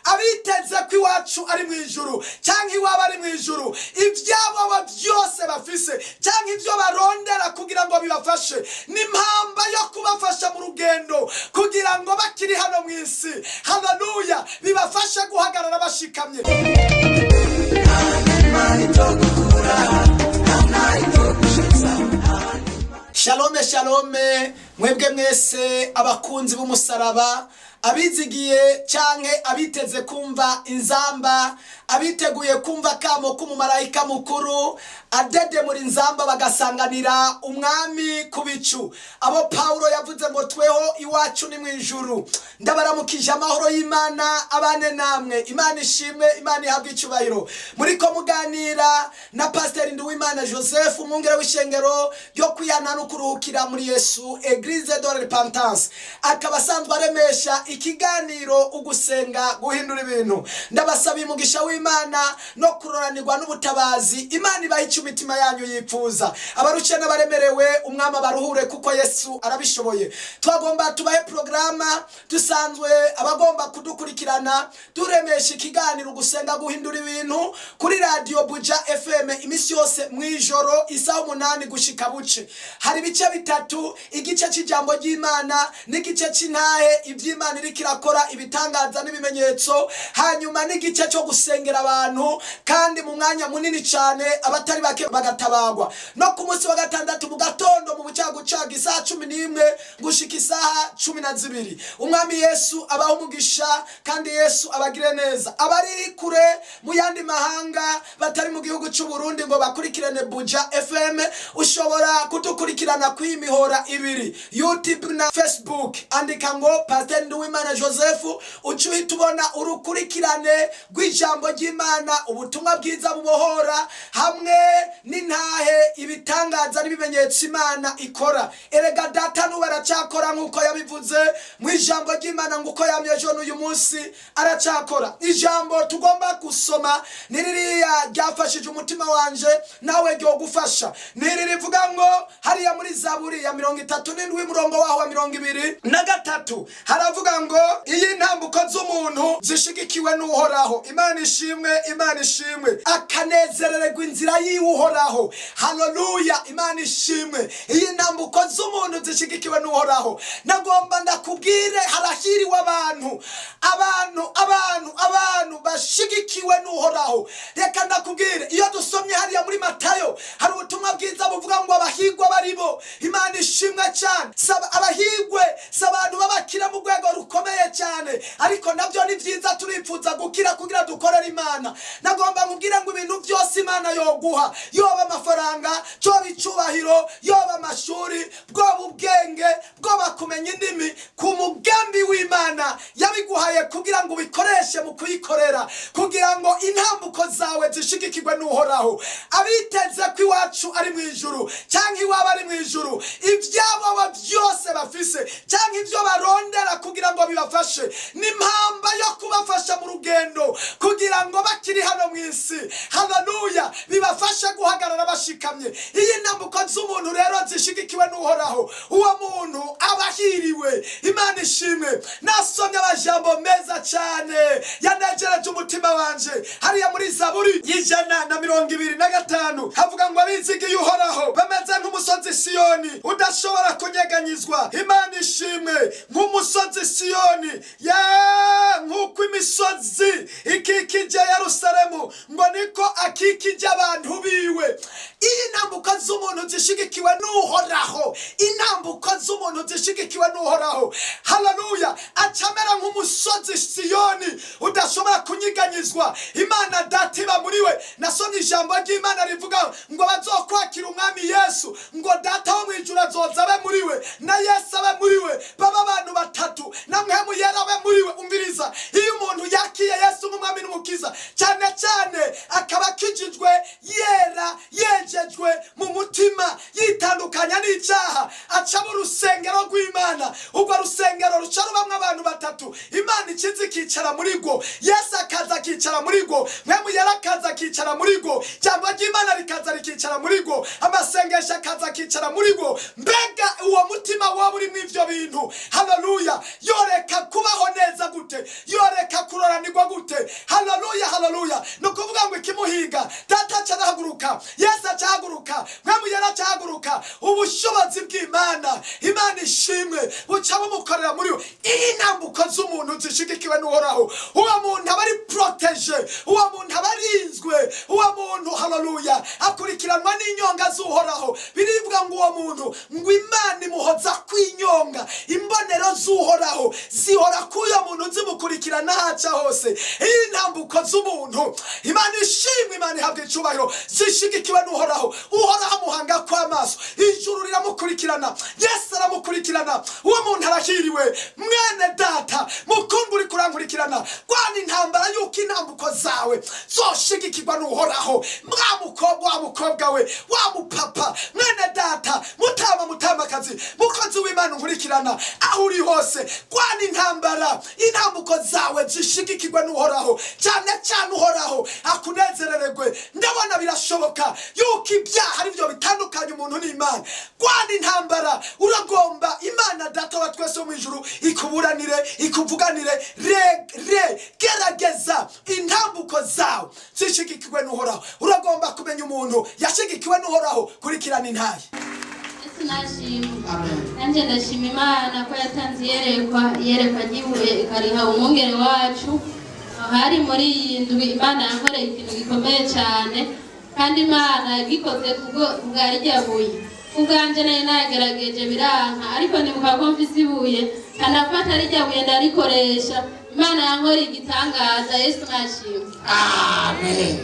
abiteze ko iwacu ari mu ijuru cyangwa iwabo ari mu ijuru, ibyabo byose bafise cyangwa ibyo barondera kugira ngo bibafashe n'impamba yo kubafasha mu rugendo kugira ngo bakiri hano mu isi, haleluya, bibafashe guhagarara bashikamye. Shalome shalome mwebwe mwese abakunzi b'umusaraba, abizigiye canke abiteze kumva inzamba, abiteguye kumva kamo k'umumarayika mukuru adede muri nzamba bagasanganira umwami ku bicu, abo Paulo yavuze ngo tweho iwacu ni mu ijuru. Ndabaramukije amahoro y'Imana abane namwe. Imana ishimwe, Imana ihabwe icubahiro. Muriko muganira na Pasteur Nduwimana Joseph, umwungere w'ishengero ryo kwihana no kuruhukira muri Yesu, Eglise de la Repentance. Akaba asanzwe aremesha ikiganiro ugusenga guhindura ibintu. Ndabasaba umugisha w'Imana no kuroranirwa n'ubutabazi. Imana ibahe imitima yanyu yipfuza. Abarushye n'abaremerewe umwami baruhure kuko Yesu arabishoboye. Twagomba tubahe programa dusanzwe abagomba kudukurikirana duremesha ikiganiro gusenga guhindura ibintu kuri Radio Buja FM imisi yose mwijoro isaha 8 gushika buce. Hari bice bitatu: igice cy'ijambo ry'Imana n'igice cy'intahe iby'Imana iri kirakora ibitangaza n'ibimenyetso, hanyuma n'igice cyo gusengera abantu kandi mu mwanya munini cyane abatari bake bagatabagwa. No ku munsi wa gatandatu mu gatondo mu bucagucaga isaha 11 gushika isaha 12. Umwami Yesu abaho umugisha kandi Yesu abagire neza. Abari kure mu yandi mahanga batari mu gihugu cy'u Burundi ngo bakurikirane Buja FM, ushobora kudukurikirana ku imihora ibiri, YouTube na Facebook. Andika ngo Pasteur Nduwimana Joseph, ucuhita ubona urukurikirane rw'ijambo ry'Imana, ubutumwa bwiza bubohora hamwe n'intahe ibitangaza n'ibimenyetso Imana ikora. Erega data n'ubu aracakora nk'uko yabivuze mu ijambo ry'Imana, nguko yamye ejo n'uyu munsi aracakora. Ijambo tugomba gusoma ni ririya ryafashije umutima wanje nawe ryo gufasha, ni ririvuga ngo hariya muri Zaburi ya 37 umurongo waho wa 23 haravuga ngo iyi ntambuko z'umuntu zishigikiwe n'Uhoraho. Imana ishimwe, Imana ishimwe. Akanezerererwa inzira y'Uhoraho, haleluya, Imana ishimwe. Iyi ntambuko z'umuntu zishigikiwe n'Uhoraho. Nagomba ndakubwire harahiriwe abantu bashigikiwe n'Uhoraho. Reka ndakubwire, iyo dusomye hariya muri Matayo hari ubutumwa bwiza buvuga ngo abahigwa baribo. Imana ishimwe cyane. Abahigwe s'abantu babakira mu rwego rukomeye cyane, ariko nabyo ni byiza, turipfuza gukira kugira dukorera Imana. Nagomba nkubwira ngo ibintu byose Imana yoguha, yoba amafaranga, yoba icubahiro, yoba amashuri, bwoba ubwenge, bwoba kumenya indimi, ku mugambi w'Imana yabiguhaye kugira ngo ubikoreshe mu kuyikorera, kugira ngo intambuko zawe zishigikirwe n'Uhoraho. Abiteze ko iwacu ari mu ijuru cyangwa iwabo ari mu ijuru, ibyabo byose bafise cyangwa ibyo barondera kugira ngo bibafashe n'impamba yo kubafasha mu rugendo kugira ngo bakiri hano mu isi, haleluya, bibafashe guhagarara bashikamye. Iyi ntambuko z'umuntu rero zishigikiwe n'Uhoraho, uwo muntu abahiriwe. Imana ishimwe. Nasomye amajambo meza cyane yanejereje umutima wanje hariya muri Zaburi y'125 havuga ngo abizigiye Uhoraho bameze nk'umusozi Siyoni udashobora kunyeganyizwa. Imana ishimwe. Nk'umusozi Siyoni, nk'uko imisozi ikikije Yerusalemu ngo niko akikije abantu biwe. Iyi ntambuko z'umuntu zishigikiwe n'Uhoraho, intambuko z'umuntu zishigikiwe n'Uhoraho, haleluya. Acamera nk'umusozi Siyoni udashobora kunyeganyizwa. Imana data iba muri we. Nasomye ijambo ry'Imana rivuga ngo bazokwakira umwami Yesu, ngo data wo mwijuru azoza abe muri we na Yesu abe muri we, baba abantu batatu na Mpwemu Yera abe muri we. Umviriza, iyo umuntu yakiye Yesu nk'umwami n'umukiza, cyane cyane akaba akijijwe yera, yejejwe mu mutima, yitandukanya n'icyaha, aca mu rusengero rw'Imana. Ubwo rusengero ruca rubamwe abantu batatu, Imana ikiza ikicara muri rwo, Yesu akaza akicara muri rwo, Mpwemu Yera akaza akicara muri rwo, cyangwa ry'Imana rikaza rikicara muri rwo, amasengesho akaza akicara muri rwo. Mbega uwo mutima waba uri mu ivyo bintu, haleluya, yoreka kubaho neza gute? Yoreka kurorana bisobanurwa gute? Haleluya, haleluya. No kuvuga ngo ikimuhiga data carahaguruka, Yesu acahaguruka, mwemu yaracahaguruka. Ubushobozi bw'Imana, Imana ishimwe, buca bumukorera muri we. Iyi ntambuko z'umuntu zishigikiwe n'Uhoraho, uwo muntu aba ari protege, uwo muntu aba arinzwe, uwo muntu haleluya akurikiranwa n'inyonga z'Uhoraho. Birivuga ngo uwo muntu ngo Imana imuhoza kwinyonga, imbonero z'Uhoraho zihora kuyo muntu zimukurikirana haca hose. Iyi ntambuko z'umuntu, Imana ishimwe, Imana ihabwa icubahiro, zishigikiwe n'Uhoraho. Uhoraho amuhanga kw'amaso, ijuru riramukurikirana, Yesu aramukurikirana. Uwo muntu arahiriwe. Mwene data mukundwa uri kurankurikirana, rwana intambara yuko intambuko zawe zoshigikirwa n'Uhoraho. Wa mukobwa we, wa mupapa, mwene data, mutamakazi, mukozi w'Imana unkurikirana aho uri hose, rwana intambara, intambuko zawe zishigikirwe n'Uhoraho. Cyane cyane Uhoraho akunezerererwe. Ndabona birashoboka yuko ibyaha ari byo bitandukanye umuntu n'Imana. Rwana intambara, uragomba Imana data wa twese mu ijuru ikuburanire, ikuvuganire. Gerageza intambuko zawe zishigikirwe n'Uhoraho. Uragomba kumenya umuntu yashigikiwe n'Uhoraho, kurikirana intaye. Nanje ndashima Imana ko yatanze yerekwa ry'ibuye ikariha umwungere wacu. Hari muri iyi ndwi Imana yankoreye ikintu gikomeye cyane, kandi Imana yagikoze kubwa rya buye. Ubwanje nayo nagerageje biranka, ariko nibuka ko mfise ibuye kanafata rya buye ndarikoresha. Imana yankoreye igitangaza. Yesu nashimwe. Amen.